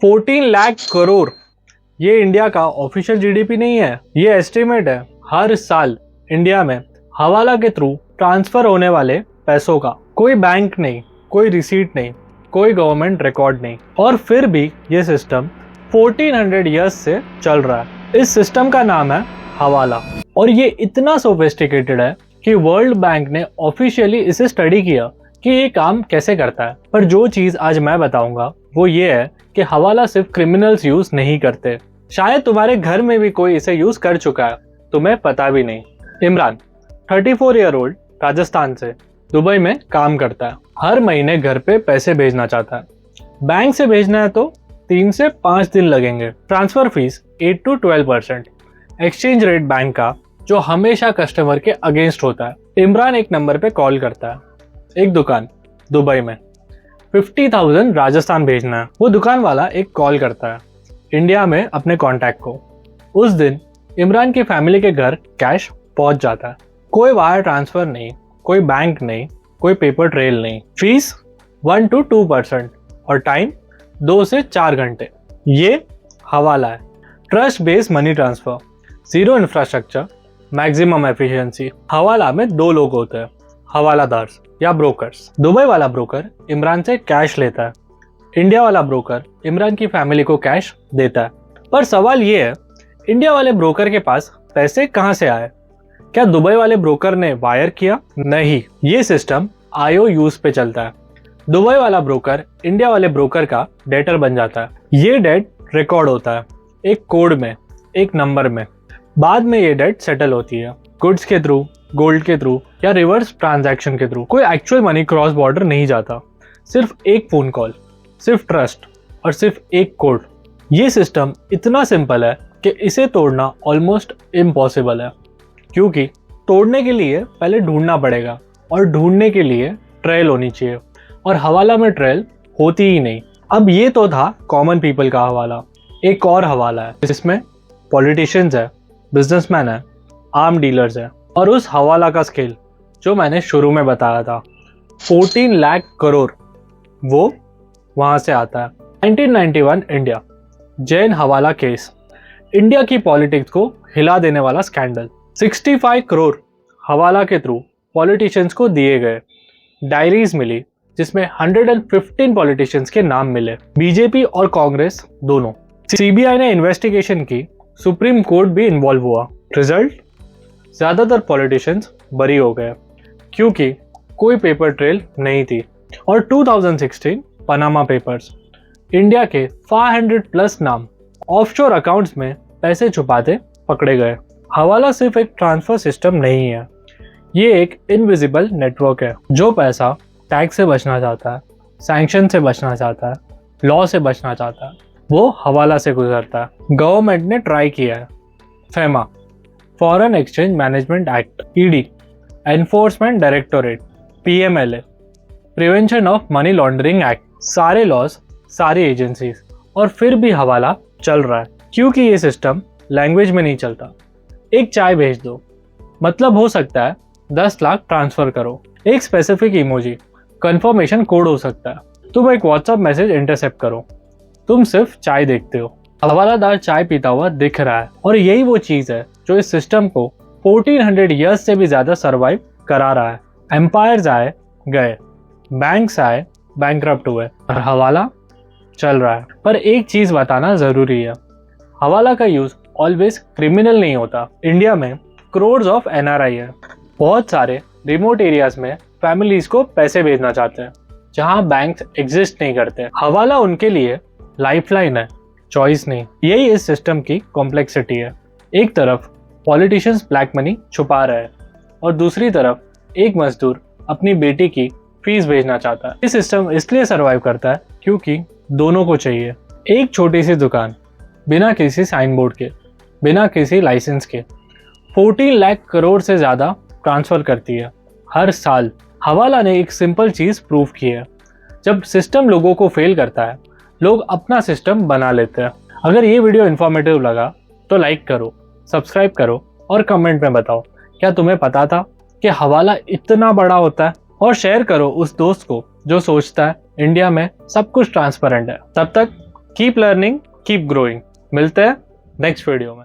14 लाख करोड़, ये इंडिया का official GDP नहीं है, ये एस्टिमेट है। हर साल इंडिया में हवाला के थ्रू ट्रांसफर होने वाले पैसों का कोई बैंक नहीं, कोई रिसीट नहीं, कोई गवर्नमेंट रिकॉर्ड नहीं, और फिर भी ये सिस्टम 1400 ईयर्स से चल रहा है। इस सिस्टम का नाम है हवाला, और ये इतना सोफिस्टिकेटेड है कि वर्ल्ड बैंक ने ऑफिशियली इसे स्टडी किया कि ये काम कैसे करता है। पर जो चीज आज मैं बताऊंगा वो ये है कि हवाला सिर्फ क्रिमिनल्स यूज नहीं करते। शायद तुम्हारे घर में भी कोई इसे यूज कर चुका है, तुम्हें पता भी नहीं। इमरान 34 ईयर ओल्ड, राजस्थान से दुबई में काम करता है। हर महीने घर पे पैसे भेजना चाहता है। बैंक से भेजना है तो 3 से 5 दिन लगेंगे। Transfer fees 8 to 12%। Exchange rate bank का जो हमेशा कस्टमर के अगेंस्ट होता है। इमरान एक नंबर पे कॉल करता है, एक दुकान दुबई में 50,000 राजस्थान भेजना है। वो दुकान वाला एक कॉल करता है इंडिया में अपने कॉन्टैक्ट को। उस दिन इमरान की फैमिली के घर कैश पहुंच जाता है। कोई वायर ट्रांसफर नहीं, कोई बैंक नहीं, कोई पेपर ट्रेल नहीं। फीस 1 to 2% और टाइम 2 से 4 घंटे। ये हवाला है, trust based money transfer, zero infrastructure, maximum efficiency. हवाला में 2 लोग होते हैं, हवालादार या ब्रोकर्स। दुबई वाला ब्रोकर इमरान से कैश लेता है, इंडिया वाला ब्रोकर इमरान की फैमिली को कैश देता है। पर सवाल ये है, इंडिया वाले ब्रोकर के पास पैसे कहां से आए? क्या दुबई वाले ब्रोकर ने वायर किया? नहीं, ये सिस्टम IOUs पे चलता है। दुबई वाला ब्रोकर इंडिया वाले ब्रोकर का डेटर बन जाता है। ये डेट रिकॉर्ड होता है एक कोड में, एक नंबर में। बाद में ये डेट सेटल होती है गुड्स के थ्रू, गोल्ड के थ्रू या रिवर्स ट्रांजैक्शन के थ्रू। कोई एक्चुअल मनी क्रॉस बॉर्डर नहीं जाता, सिर्फ एक फोन कॉल, सिर्फ ट्रस्ट और सिर्फ एक कोड। ये सिस्टम इतना सिंपल है कि इसे तोड़ना ऑलमोस्ट इम्पॉसिबल है, क्योंकि तोड़ने के लिए पहले ढूंढना पड़ेगा और ढूंढने के लिए ट्रेल होनी चाहिए, और हवाला में ट्रेल होती ही नहीं। अब ये तो था कॉमन पीपल का हवाला। एक और हवाला है जिसमें पॉलिटिशियंस है, बिजनेसमैन है, आर्म डीलर्स है, और उस हवाला का स्केल जो मैंने शुरू में बताया था 14 लाख करोड़, वो वहां से आता है। 1991 इंडिया, जैन हवाला केस, इंडिया की पॉलिटिक्स को हिला देने वाला स्कैंडल। 65 करोड़ हवाला के थ्रू पॉलिटिशियंस को दिए गए। डायरीज मिली जिसमें 115 पॉलिटिशियंस के नाम मिले, बीजेपी और कांग्रेस दोनों। सीबीआई ने इन्वेस्टिगेशन की, सुप्रीम कोर्ट भी इन्वॉल्व हुआ। रिजल्ट, ज्यादातर पॉलिटिशियंस बरी हो गए क्योंकि कोई पेपर ट्रेल नहीं थी। और 2016 पनामा पेपर्स, इंडिया के 500+ नाम ऑफशोर अकाउंट्स में पैसे छुपाते पकड़े गए। हवाला सिर्फ एक ट्रांसफर सिस्टम नहीं है, ये एक इनविजिबल नेटवर्क है जो पैसा टैक्स से बचना चाहता है, सैंक्शन से बचना चाहता है, लॉ से बचना चाहता है, वो हवाला से गुजरता है। गवर्नमेंट ने ट्राई किया है। FEMA, foreign exchange management act, ED, enforcement directorate, PMLA, prevention of money laundering act, सारे लॉज, सारी एजेंसीज, और फिर भी हवाला चल रहा है क्योंकि ये सिस्टम लैंग्वेज में नहीं चलता। एक चाय भेज दो मतलब हो सकता है 10 लाख ट्रांसफर करो। एक स्पेसिफिक इमोजी कंफर्मेशन कोड हो सकता है। तुम एक व्हाट्सएप मैसेज इंटरसेप्ट करो, तुम सिर्फ चाय देखते हो, हवालादार चाय पीता हुआ दिख रहा है। और यही वो चीज है जो इस सिस्टम को 1400 ईयर्स से भी ज्यादा सरवाइव करा रहा है। एम्पायर्स आए गए, बैंक्स आए, बैंकरप्ट हुए, और हवाला चल रहा है। पर एक चीज बताना जरूरी है, हवाला का यूज ऑलवेज क्रिमिनल नहीं होता। इंडिया में करोड़ ऑफ NRI है। बहुत सारे रिमोट एरियाज में फैमिलीज को पैसे भेजना चाहते हैं जहां बैंक्स एग्जिस्ट नहीं करते। हवाला उनके लिए लाइफलाइन है, चॉइस नहीं। यही इस सिस्टम की कॉम्प्लेक्सिटी है। एक तरफ पॉलिटिशियंस ब्लैक मनी छुपा रहे हैं और दूसरी तरफ एक मजदूर अपनी बेटी की फीस भेजना चाहता है। ये सिस्टम इसलिए सरवाइव करता है क्योंकि दोनों को चाहिए। एक छोटी सी दुकान बिना किसी साइन बोर्ड के, बिना किसी लाइसेंस के 14 लाख करोड़ से ज्यादा ट्रांसफर करती है हर साल। हवाला ने एक सिंपल चीज प्रूव की है, जब सिस्टम लोगों को फेल करता है लोग अपना सिस्टम बना लेते हैं। अगर ये वीडियो इन्फॉर्मेटिव लगा तो लाइक करो, सब्सक्राइब करो और कमेंट में बताओ क्या तुम्हें पता था कि हवाला इतना बड़ा होता है। और शेयर करो उस दोस्त को जो सोचता है इंडिया में सब कुछ ट्रांसपेरेंट है। तब तक कीप लर्निंग, कीप ग्रोइंग। मिलते हैं नेक्स्ट वीडियो में।